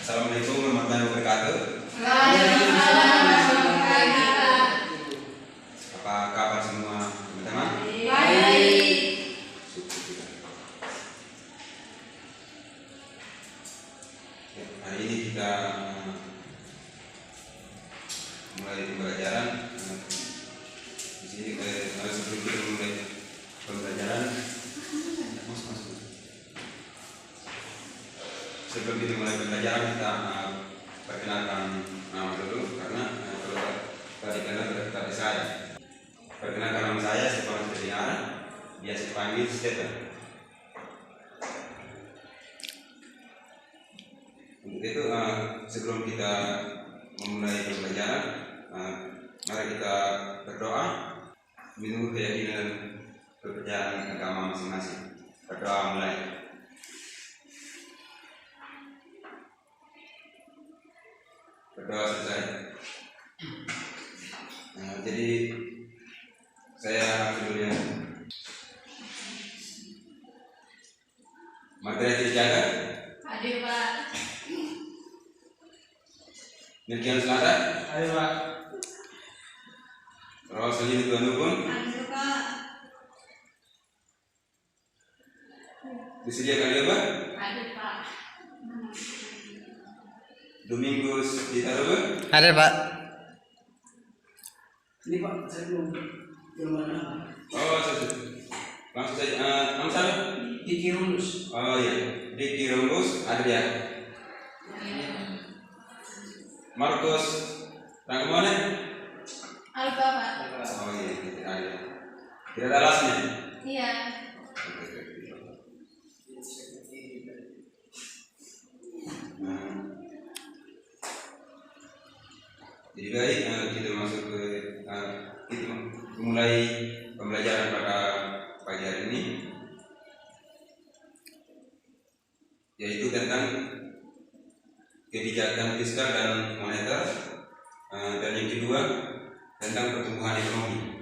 Assalamualaikum warahmatullahi wabarakatuh. Waalaikumsalam warahmatullahi wabarakatuh. Apa kabar semua teman-teman? Baik. Hari ini kita mulai pembelajaran. Di sini sebelum kita mulai pembelajaran, sebelum kita mulai pembelajaran kita perkenalkan nama dulu, karena kalau tadi kenal berkata saya. Perkenalkan nama saya Stefan Setiara, biasa dipanggil Stefan. Untuk itu sebelum kita memulai pembelajaran, mari kita berdoa menurut keyakinan dan kepercayaan agama masing-masing. Berdoa mulai. Berdoa selesai. Jadi saya sebelumnya materi dijaga. Hadir Pak. Demikian selatan. Ayo Pak. Terus selanjutnya Tuhan dukun. Hadir Pak. Disediakan dia Pak. Hadir Pak. Domingus ditaruh. Ada Pak. Ini Pak, saya belum ada. Oh, langsung saja. Nama siapa? Diki Rulus. Oh iya, Diki Rulus ada dia. Markus Ranggamone. Alfa Pak. Oh iya, tidak ada. Tidak ada alasnya. Iya. Jadi baik, kita masuk ke kita mulai pembelajaran pada pagi hari ini, yaitu tentang kebijakan fiskal dan moneter, dan yang kedua tentang pertumbuhan ekonomi.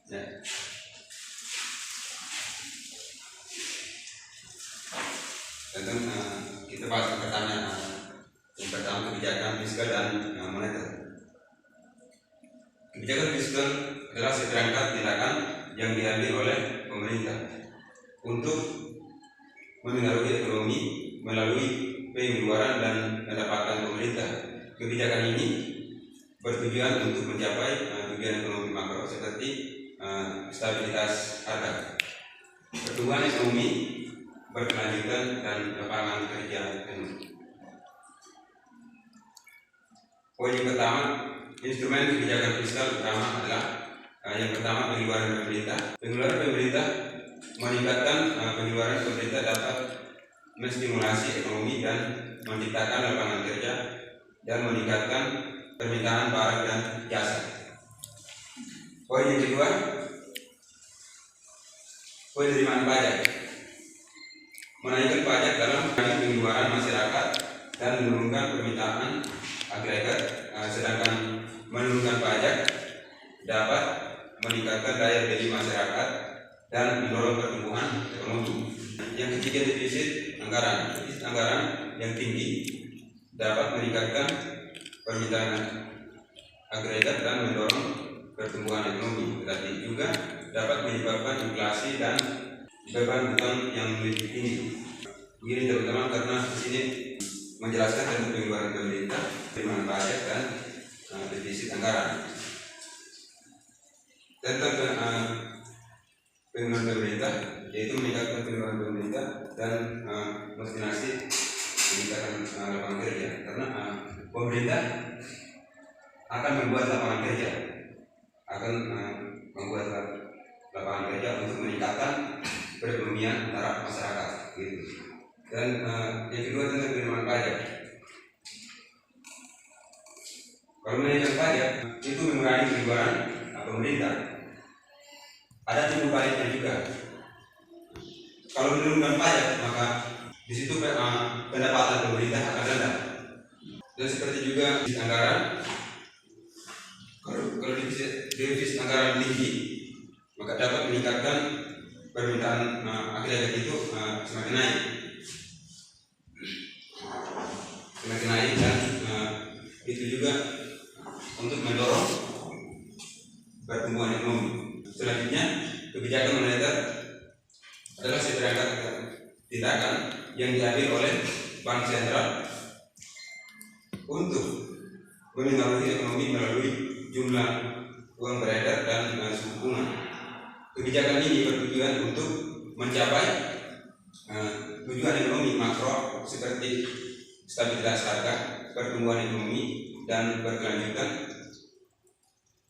Ya. Dan kita bahas yang pertama kebijakan fiskal dan moneter. Kebijakan fiskal adalah seperangkat tindakan yang diambil oleh pemerintah untuk mengaruhi ekonomi melalui pengeluaran dan pendapatan pemerintah. Kebijakan ini bertujuan untuk mencapai tujuan ekonomi makro seperti stabilitas harga, pertumbuhan ekonomi berkelanjutan, dan lapangan kerja penuh. Poin yang pertama, instrumen kebijakan fiskal utama adalah yang pertama pengeluaran pemerintah. Pengeluaran pemerintah meningkatkan pengeluaran pemerintah dapat menstimulasi ekonomi dan menciptakan lapangan kerja dan meningkatkan permintaan barang dan jasa. Poin yang kedua, poin penerimaan pajak. Menaikkan pajak dalam pengeluaran masyarakat dan menurunkan permintaan agregat, sedangkan menurunkan pajak dapat meningkatkan daya beli masyarakat dan mendorong pertumbuhan ekonomi. Yang ketiga, defisit anggaran. Defisit anggaran yang tinggi dapat meningkatkan permintaan agregat dan mendorong pertumbuhan ekonomi, tetapi juga dapat menyebabkan inflasi dan beban hutang yang lebih tinggi. Begini teman-teman, karena di sini menjelaskan tentang pengeluaran pemerintah, penerimaan pajak dan defisit anggaran. Tentang pengeluaran pemerintah, yaitu meningkatkan penerimaan pemerintah dan destinasi meningkatkan lapangan kerja, karena pemerintah akan membuat lapangan kerja, untuk meningkatkan perekonomian antara masyarakat, gitu. Dan yang kedua tentang penerimaan pajak. Kalau menaikkan pajak itu mengurangi pengeluaran pemerintah. Ada timbul baliknya juga. Kalau menurunkan pajak, maka di situ pendapatan pemerintah akan rendah. Dan seperti juga di anggaran, kalau defisit anggaran tinggi, maka dapat meningkatkan permintaan agregat itu semakin naik dan itu juga untuk mendorong pertumbuhan ekonomi. Selanjutnya, kebijakan moneter adalah seperangkat tindakan yang diambil oleh Bank Sentral untuk memengaruhi ekonomi melalui jumlah uang beredar dan suku bunga. Kebijakan ini bertujuan untuk mencapai tujuan ekonomi makro seperti stabilitas harga, pertumbuhan ekonomi dan berkelanjutan,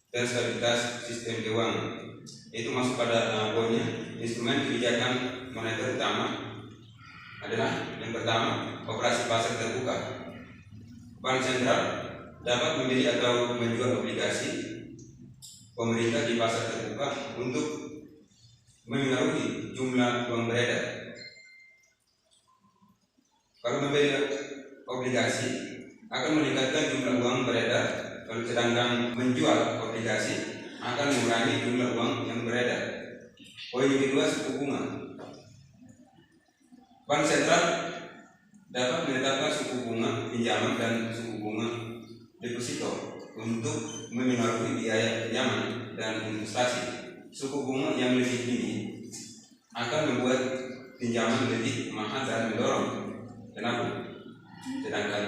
dan stabilitas sistem keuangan. Itu masuk pada poinnya. Instrumen kebijakan moneter utama adalah yang pertama, operasi pasar terbuka. Bank Sentral dapat membeli atau menjual obligasi pemerintah di pasar terbuka untuk memengaruhi jumlah uang beredar. Kalau membeli obligasi akan meningkatkan jumlah uang beredar, kalau sedangkan menjual obligasi akan mengurangi jumlah uang yang beredar. Poin kedua, suku bunga. Bank Sentral dapat menetapkan suku bunga pinjaman dan suku bunga deposito untuk memengaruhi biaya pinjaman dan investasi. Suku bunga yang lebih tinggi akan membuat pinjaman lebih mahal dan mendorong penabung, sedangkan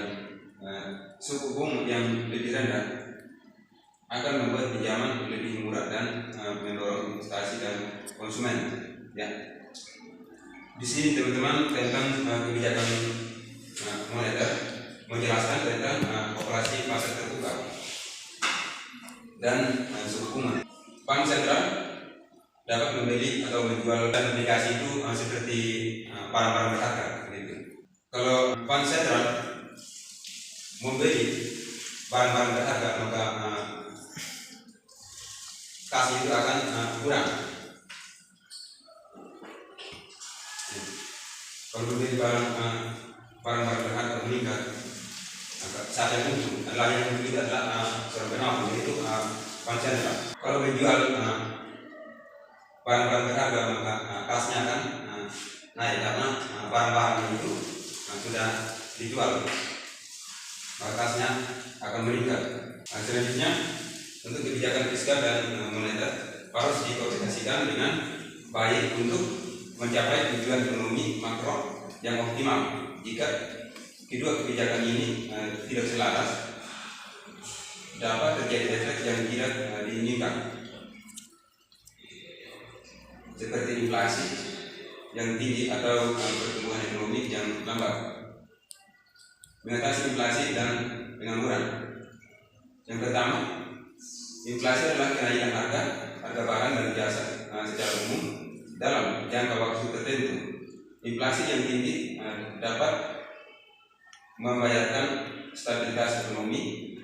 suku bunga yang lebih rendah akan membuat pinjaman lebih murah dan mendorong investasi dan konsumen. Ya, di sini teman-teman tentang kebijakan moneter menjelaskan tentang operasi pasar terbuka dan suku bunga. Bank Sentral dapat membeli atau menjual dan obligasi itu seperti barang-barang berharga, gitu. Kalau Bank Sentral membeli barang-barang berharga, maka kas itu akan kurang. Kalau membeli barang-barang berharga meningkat, siapa yang untung? Adalah yang untung itu adalah seorang penabung, yaitu Bank Sentral. Kalau menjual barang-barang berharga, maka kasnya akan naik karena barang-barang itu sudah dijual, maka kasnya akan meningkat. Selanjutnya, untuk kebijakan fiskal dan moneter harus dikoordinasikan dengan baik untuk mencapai tujuan ekonomi makro yang optimal. Jika kedua kebijakan ini tidak selaras, dapat terjadi efek yang tidak diinginkan, seperti inflasi yang tinggi atau pertumbuhan ekonomi yang lambat. Mengatasi inflasi dan pengangguran. Yang pertama, inflasi adalah kenaikan harga barang dan jasa secara umum dalam jangka waktu tertentu. Inflasi yang tinggi dapat membahayakan stabilitas ekonomi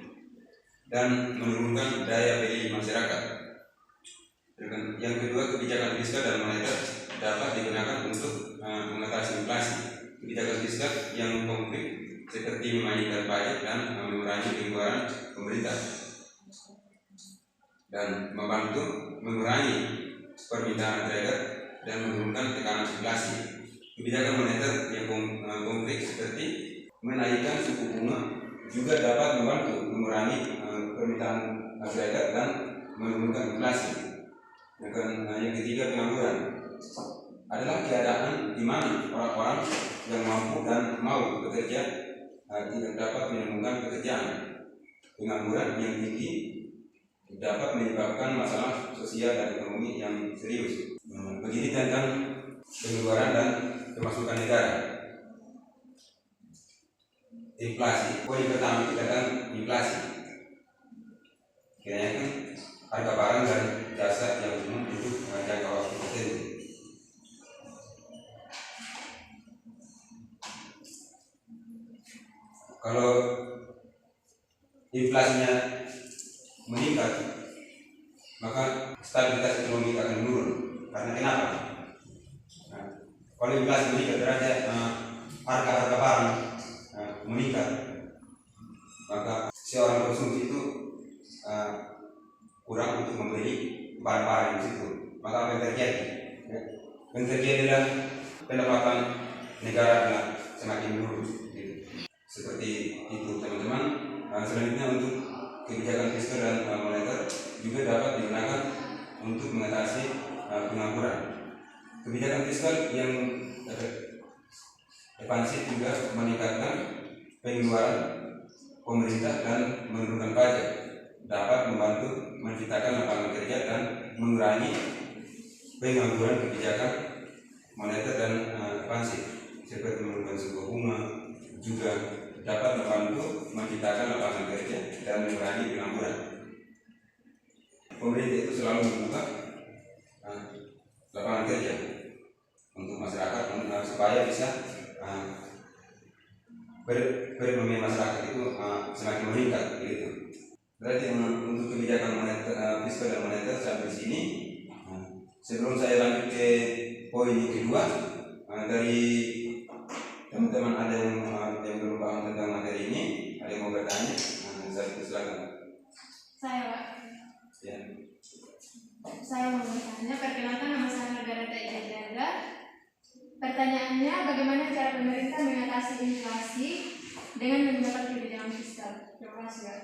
dan menurunkan daya beli masyarakat. Yang kedua, kebijakan fiskal dan moneter dapat digunakan untuk mengatasi inflasi. Kebijakan fiskal yang konkret seperti menaikkan pajak dan mengurangi pengeluaran pemerintah dan membantu mengurangi permintaan agregat dan menurunkan tekanan inflasi. Kebijakan moneter yang konkret seperti menaikkan suku bunga juga dapat membantu mengurangi permintaan agregat dan menurunkan inflasi. Yang ketiga, pengangguran adalah keadaan di mana orang-orang yang mampu dan mau bekerja tidak dapat menemukan pekerjaan. Pengangguran yang tinggi dapat menyebabkan masalah sosial dan ekonomi yang serius. Begini tentang pengeluaran dan pemasukan negara. Inflasi, poin pertama itu tentang inflasi. Kiranya kan harga barang dan jasa yang umum untuk jangka waktu tertentu. Kalau inflasinya meningkat, maka stabilitas ekonomi akan menurun. Karena kenapa? Nah, kalau inflasi meningkat berarti harga-harga barang meningkat, maka seorang konsumsi itu kurang untuk membeli barang-barang di situ. Maka apa yang terjadi? Yang terjadi adalah pendapatan negara semakin menurun. Seperti itu teman-teman. Selanjutnya untuk kebijakan fiskal dan moneter juga dapat digunakan untuk mengatasi pengangguran. Kebijakan fiskal yang ekspansif juga meningkatkan pengeluaran pemerintah dan menurunkan pajak, dapat membantu menciptakan lapangan kerja dan mengurangi pengangguran. Kebijakan moneter dan ekspansif seperti menurunkan suku bunga juga dapat membantu menciptakan lapangan kerja dan mengurangi pengangguran. Pemerintah itu selalu membuka lapangan kerja untuk masyarakat supaya bisa perekonomian masyarakat itu semakin meningkat gitu. Berarti untuk kebijakan moneter, fiskal dan moneter sampai sini. Sebelum saya lanjut ke poin kedua, dari teman-teman ada yang belum paham tentang materi ini, ada yang mau bertanya? Saya silakan. Saya, Pak. Ya. Saya mau bertanya, perkenalkan nama saya Margareta Ida. Pertanyaannya, bagaimana cara pemerintah mengatasi inflasi dengan menggunakan kebijakan fiskal? Terima kasih, Pak.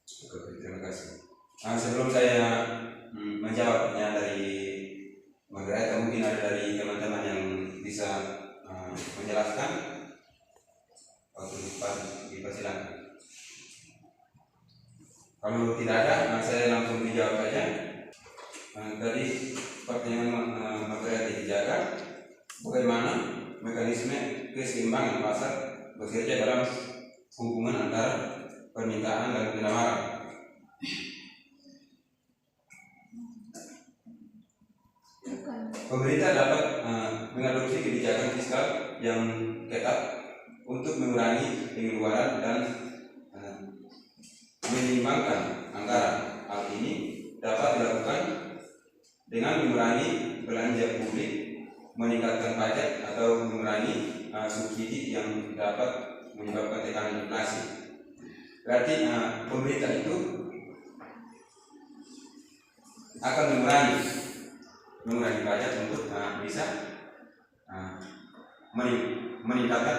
Oke, terima kasih. Sebelum saya menjawabnya dari Margareta, mungkin ada dari teman-teman yang bisa menjelaskan. Waktu dipersilakan. Kalau tidak ada, saya langsung dijawab saja. Tadi pertanyaan Margareta dijaga. Bagaimana mekanisme keseimbangan pasar bekerja dalam hubungan antara permintaan dan penawaran? Pemerintah dapat mengadopsi kebijakan fiskal yang ketat untuk mengurangi pengeluaran dan menyeimbangkan anggaran. Hal ini dapat dilakukan dengan mengurangi belanja publik, meningkatkan pajak atau mengurangi subsidi yang dapat menyebabkan tekanan inflasi. Berarti pemerintah itu akan mengurangi pajak untuk bisa meningkatkan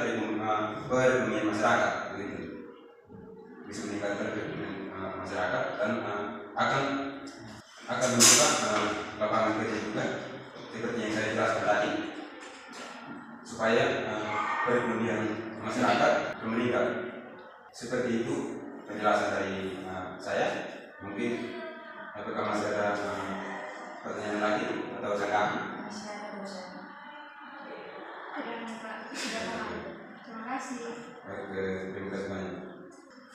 perekonomian masyarakat, begitu. Bisa meningkatkan perekonomian masyarakat dan akan membuka lapangan kerja juga, seperti yang saya jelaskan tadi, supaya perekonomian masyarakat meningkat. Seperti itu penjelasan dari saya. Mungkin apakah masih ada pertanyaan lagi atau sanggahan? Terima kasih. Oke, terima kasih banyak.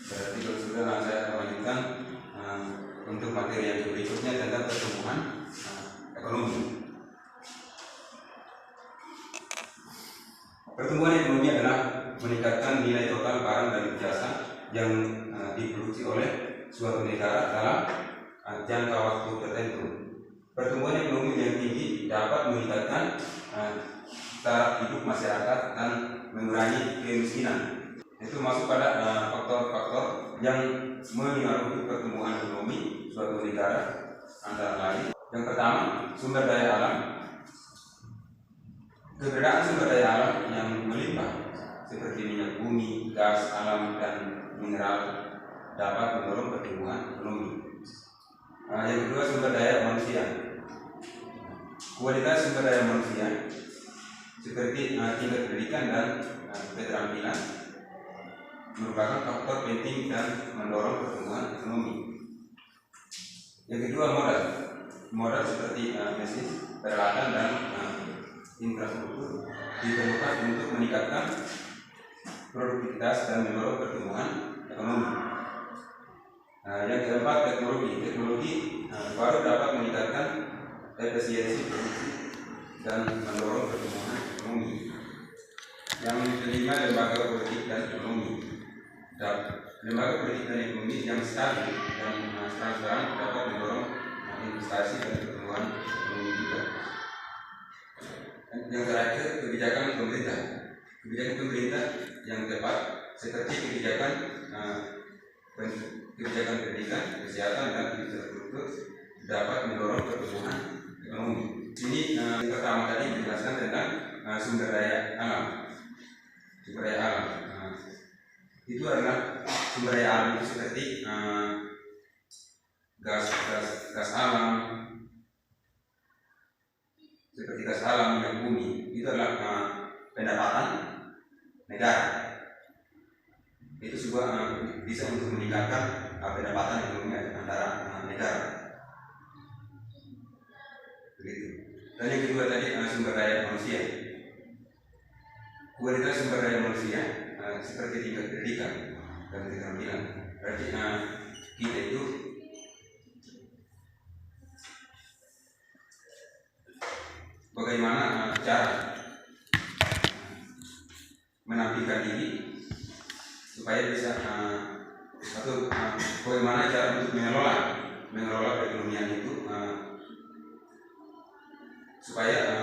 Berarti kalau sudah saya akan lanjutkan untuk materi yang berikutnya tentang pertumbuhan ekonomi. Pertumbuhan ekonomi adalah meningkatkan nilai total barang dan jasa yang diproduksi oleh suatu negara dalam jangka waktu tertentu. Pertumbuhan ekonomi yang tinggi dapat meningkatkan taraf hidup masyarakat dan mengurangi kemiskinan. Itu masuk pada faktor-faktor yang mengaruhi pertumbuhan ekonomi suatu negara, antara lain. Yang pertama, sumber daya alam. Keberadaan sumber daya alam yang melimpah seperti minyak bumi, gas alam, dan mineral dapat mendorong pertumbuhan ekonomi. Yang kedua, sumber daya manusia. Kualitas sumber daya manusia seperti tingkat pendidikan dan keterampilan merupakan faktor penting dan mendorong pertumbuhan ekonomi. Yang kedua, modal seperti mesin, peralatan, dan infrastruktur diperlukan untuk meningkatkan produktivitas dan mendorong pertumbuhan ekonomi. Yang keempat, teknologi baru dapat meningkatkan efisiensi produksi dan mendorong pertumbuhan ekonomi. Yang kelima, lembaga politik dan ekonomi. Lembaga politik dan ekonomi yang stabil dan transparan dapat mendorong investasi dan pertumbuhan ekonomi juga. Yang terakhir, kebijakan pemerintah. Kebijakan pemerintah yang tepat seperti kebijakan pendidikan, kesehatan dan infrastruktur dapat mendorong pertumbuhan ekonomi. Di sini yang pertama tadi menjelaskan tentang sumber daya alam. Sumber daya alam itu adalah sumber daya alam itu seperti gas alam, minyak bumi. Itu adalah pendapatan negara. Itu juga bisa untuk meningkatkan pendapatan ekonomi antara negara. Begitu. Dan yang kedua tadi sumber daya manusia. Kualitas sumber daya manusia seperti tingkat pendidikan dan keterampilan. Berarti kita itu bagaimana cara menampilkan diri supaya bisa atau bagaimana cara untuk mengelola perekonomian itu supaya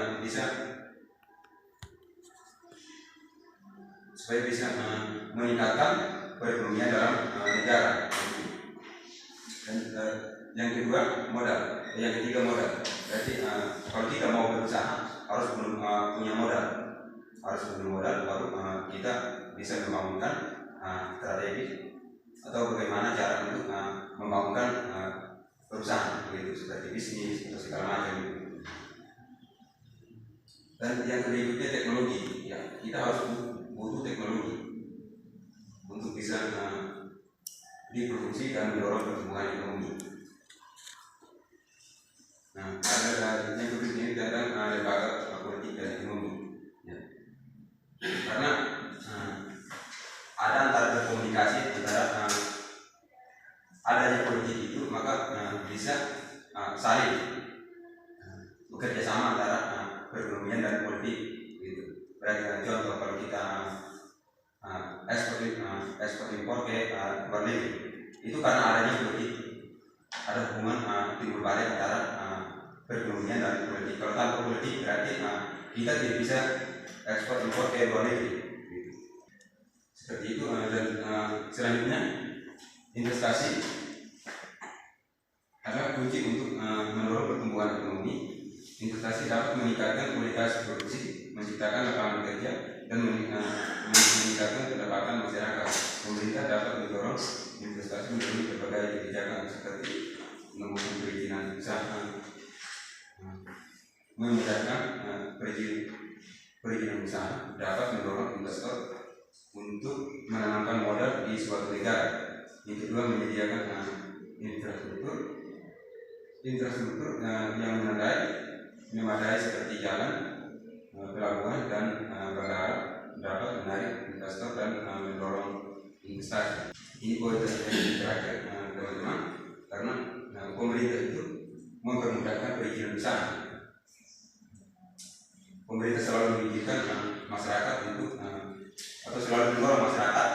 bisa meningkatkan perekonomian dalam negara. Dan yang kedua modal, yang ketiga modal. Berarti kalau kita mau berusaha harus punya modal, baru kita bisa membangunkan strategi atau bagaimana cara untuk membangunkan perusahaan, begitu, seperti bisnis atau segala macam. Dan yang berikutnya teknologi, ya, kita harus butuh teknologi untuk bisa diproduksi dan mendorong pertumbuhan ekonomi. Nah, ada yang berikutnya tentang lembaga politik dan ekonomi. Ya. Karena ada antara komunikasi antara adanya politik itu, maka bisa saling bekerja sama antara perekonomian dan politik, gitu. Berarti contoh kalau kita ekspor impor ke luar negeri, itu karena adanya politik, ada hubungan timbul balik antara perekonomian dan politik. Kalau tanpa politik berarti kita tidak bisa ekspor impor ke luar negeri, gitu. Seperti itu. Dan selanjutnya investasi adalah kunci untuk mendorong pertumbuhan ekonomi. Investasi dapat meningkatkan kualitas produksi, menciptakan lapangan kerja, dan meningkatkan pendapatan masyarakat. Pemerintah dapat mendorong investasi melalui berbagai kebijakan seperti membuka perizinan usaha, memudahkan perizinan usaha, dapat mendorong investor untuk menanamkan modal di suatu negara. Yang kedua, menyediakan infrastruktur yang memadai seperti jalan, pelabuhan, dan bandara, dapat menarik investor dan mendorong investasi. Ini poin yang terakhir, teman-teman, karena pemerintah itu mempermudahkan perizinan usaha. Pemerintah selalu menginginkan masyarakat itu atau selalu mendorong masyarakat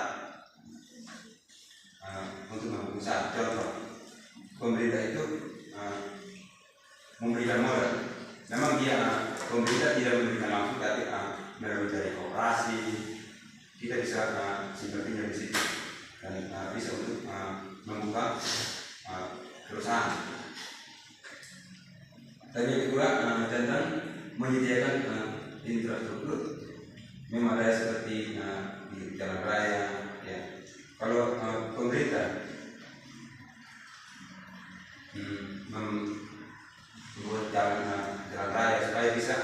untuk membuka usaha. Contoh, pemerintah itu memberikan modal. Memang pemerintah tidak memberikan langsung, tapi melalui dari koperasi kita bisa sepertinya di situ, dan bisa untuk membuka perusahaan. Dan yang kedua tentang menyediakan infrastruktur memadai seperti di jalan raya. Ya. Kalau pemerintah membuat jalan raya supaya bisa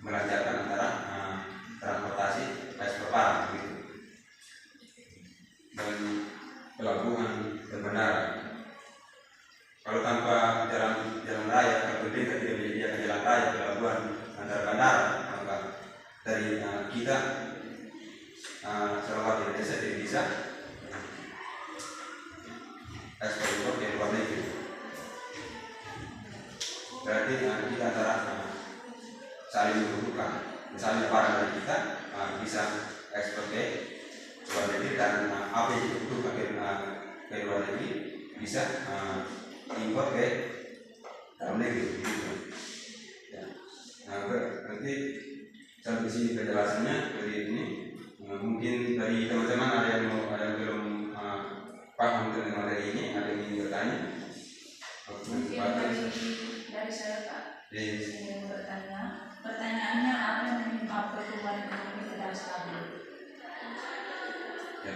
melancarkan antara transportasi ekspor barang, gitu, dan pelabuhan dan bandara. Kalau tanpa jalan raya, kalau pemerintah tidak menyediakan jalan raya, pelabuhan, antara bandara, maka dari kita seluruh warga desa tidak bisa ekspor impor ke luar negeri. Berarti kita antara saling membutuhkan. Misalnya barang dari kita bisa ekspor ke luar negeri, dan apa yang dibutuhkan ke luar negeri bisa impor ke dalam negeri. Gitu. Ya. Berarti sampai sini penjelasannya dari ini. Mungkin dari teman-teman ada yang belum paham tentang materi ini, ada yang ingin bertanya? Mungkin dari saya Pak, saya ingin bertanya. Pertanyaannya, apa yang menyebabkan pertumbuhan ekonomi tidak stabil? Ya.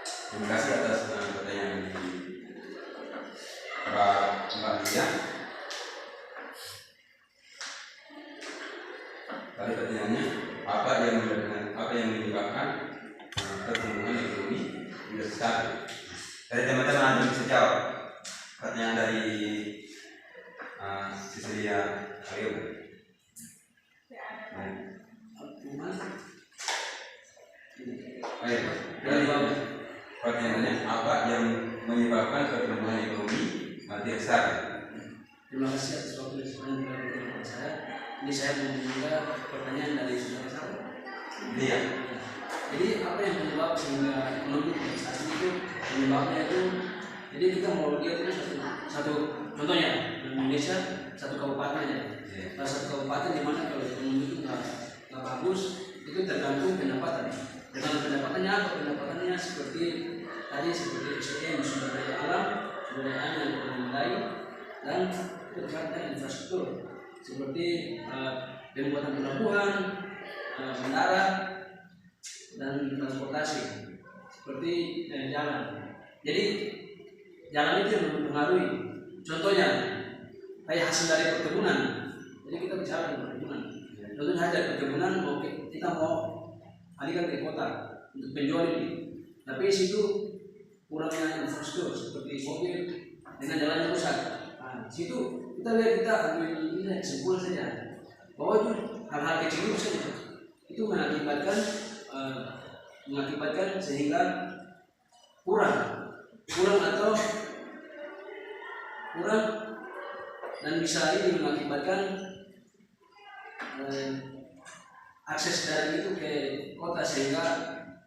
Terima kasih atas pertanyaan ini, Mbak Lia. Tadi pertanyaannya, apa yang menyebabkan pertumbuhan ekonomi tidak stabil? Dari teman-teman ada yang bisa jawab pertanyaan dari Cecilia Ayo. Pertanyaannya, apa yang menyebabkan pertumbuhan ekonomi tidak stabil? Terima kasih atas waktu yang sudah diberikan saya. Ini saya mengunggah pertanyaan dari saudara saya. Iya. Jadi apa yang menyebab sehingga ekonomi tidak stabil itu, penyebabnya itu, jadi kita mau lihat itu satu contohnya di Indonesia, satu kabupaten aja. Nah, satu kabupaten di mana kalau ekonomi itu nggak bagus, itu tergantung pendapatan. Tergantung pendapatannya apa? Pendapatannya seperti tadi, seperti SDM, sumber daya alam, sumber daya alam yang dimulai, dan terkait dengan infrastruktur seperti pembuatan pelabuhan, bandara, dan transportasi seperti jalan. Jadi jalan itu yang mempengaruhi. Contohnya kayak hasil dari perkebunan. Jadi kita bicara tentang perkebunan. Contohnya hasil perkebunan, kita mau alihkan ke kota untuk penjual ini. Tapi situ kurangnya infrastruktur seperti mobil dengan jalan yang rusak. Nah, situ kita lihat, kita ambil ini kesimpulan saja bahwa itu hal-hal kecil itu saja itu mengakibatkan sehingga kurang dan bisa ini mengakibatkan akses dari itu ke kota, sehingga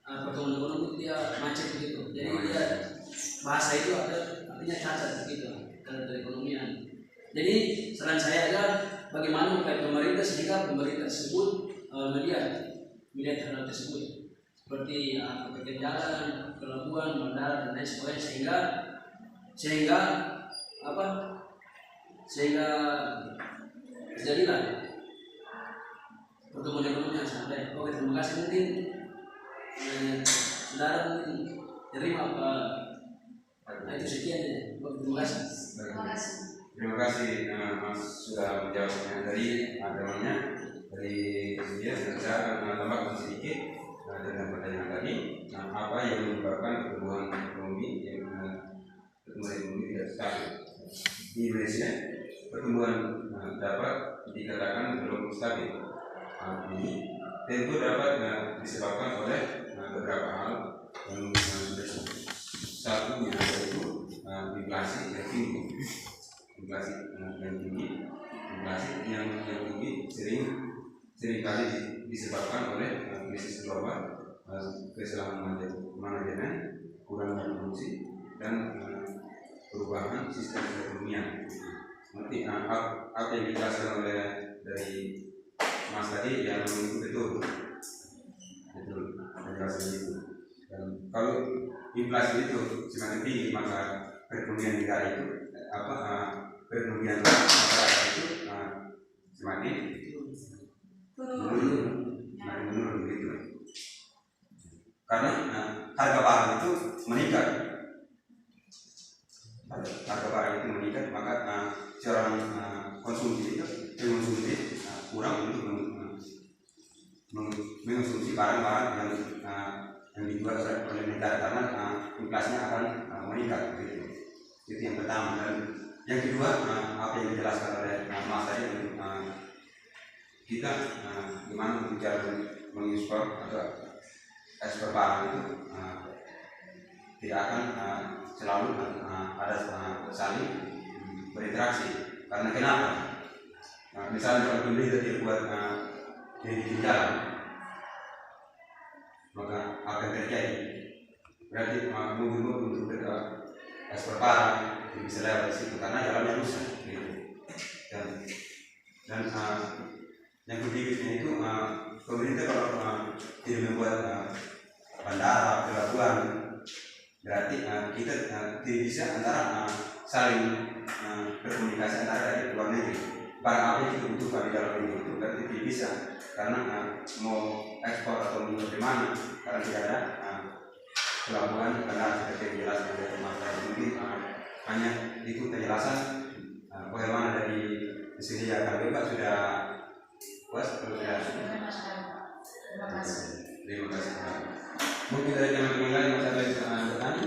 pertumbuhan ekonomi dia macet begitu. Jadi dia bahasa itu artinya cacat begitu dalam perekonomian. Jadi saran saya adalah bagaimana upaya pemerintah sehingga pemerintah tersebut melihat hal tersebut seperti pekerjaan jalan, pelabuhan, bandara, dan lain sebagainya, sehingga terjadilah pertumbuhan ekonomi yang sangat baik. Oke, terima kasih. Mungkin saudara mungkin terima itu sekian ya. Terima kasih. Terima kasih Mas sudah menjawabnya. Dari temannya dari dia saya akan tambahkan sedikit dengan pertanyaan tadi. Apa yang menyebabkan pertumbuhan ekonomi tidak stabil di Indonesia? Pertumbuhan dapat dikatakan belum stabil. Ini tentu dapat disebabkan oleh beberapa hal yang sudah satunya yaitu inflasi yang tinggi. Inflasi yang tinggi seringkali disebabkan oleh krisis global, kesalahan manajemen, kurangnya produksi, dan perubahan sistem perekonomian. Nanti apa yang dijelaskan oleh dari Mas tadi yang betul penjelasan itu. Dan kalau inflasi itu semakin tinggi, maka perekonomian negara itu perekonomian masyarakat itu semakin menurun begitu. Karena harga barang itu meningkat. Harga barang itu meningkat, maka seorang konsumsi itu kurang untuk mengkonsumsi barang-barang yang dijual oleh negara, karena inflasinya akan meningkat begitu. Itu yang pertama. Dan yang kedua, apa yang dijelaskan oleh Mas tadi, kita gimana untuk cara mengekspor atau ekspor barang itu tidak akan selalu ada saling berinteraksi. Karena kenapa? Misalnya kalau pembeli tadi buat di jalan, maka apa yang terjadi? Berarti mobil-mobil untuk ekspor barang bisa lewat di situ karena jalannya rusak gitu. Dan yang berikutnya itu pemerintah kalau tidak membuat bandara, pelabuhan, berarti kita tidak bisa antara saling berkomunikasi antara dari luar negeri. Barang apa yang kita butuhkan di dalam negeri itu berarti tidak bisa karena mau ekspor atau mau dari mana karena tidak ada pelabuhan bandara seperti yang dijelaskan dari masyarakat. Mungkin hanya itu penjelasan bagaimana dari sini ya Kak Bebas sudah puas atau sudah? Terima kasih. Terima kasih. Mungkin dari teman-teman lain masih ada yang bertanya?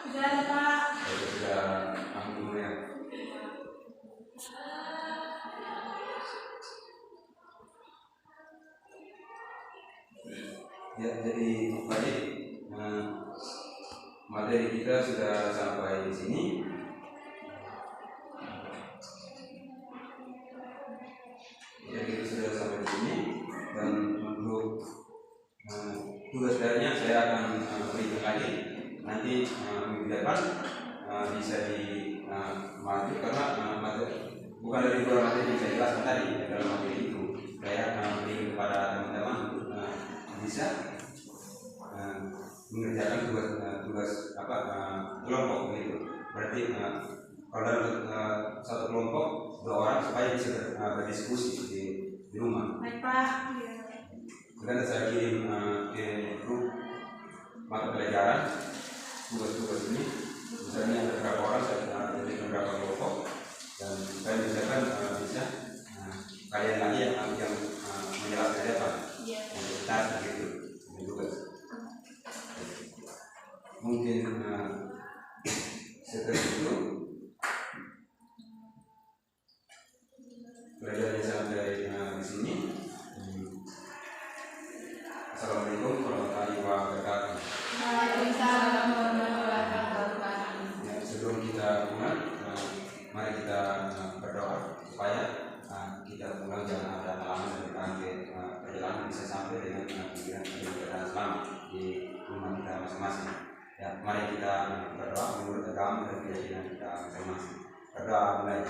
Sudah ada Pak. Sudah ampun ya. Ya, jadi tadi materi kita sudah sampai di sini. Jadi kita sudah sampai di sini dan untuk tugas darinya saya akan berikan lagi nanti minggu depan bisa maju karena materi bukan dari dua materi yang saya jelaskan tadi dalam materi itu saya berikan kepada teman-teman untuk bisa mengerjakan tugas kelompok gitu. Berarti kalau dalam satu kelompok 2 orang supaya bisa berdiskusi di rumah. Baik Pak. Iya. Kemudian saya kirim ke grup mata pelajaran tugas-tugas ini. Misalnya ada berapa orang saya berikan berapa kelompok dan saya misalkan bisa kalian lagi yang menjelaskan apa yang kita gitu juga. Mungkin seperti itu pelajaran sampai di sini. Assalamualaikum warahmatullahi wabarakatuh. Waalaikumsalam warahmatullahi wabarakatuh. Ya, sebelum kita mulai, mari kita berdoa supaya kita pulang jangan ada halangan dari perjalanan bisa sampai dengan pikiran selamat di rumah kita masing-masing. Ya, mari kita berdoa menurut agama dan keyakinan kita masing-masing. Berdoa mulai.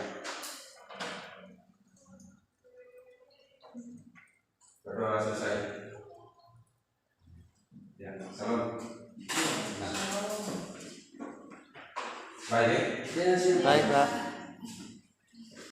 Berdoa selesai. Ya, salam. Baik. Ya, Baik, Pak.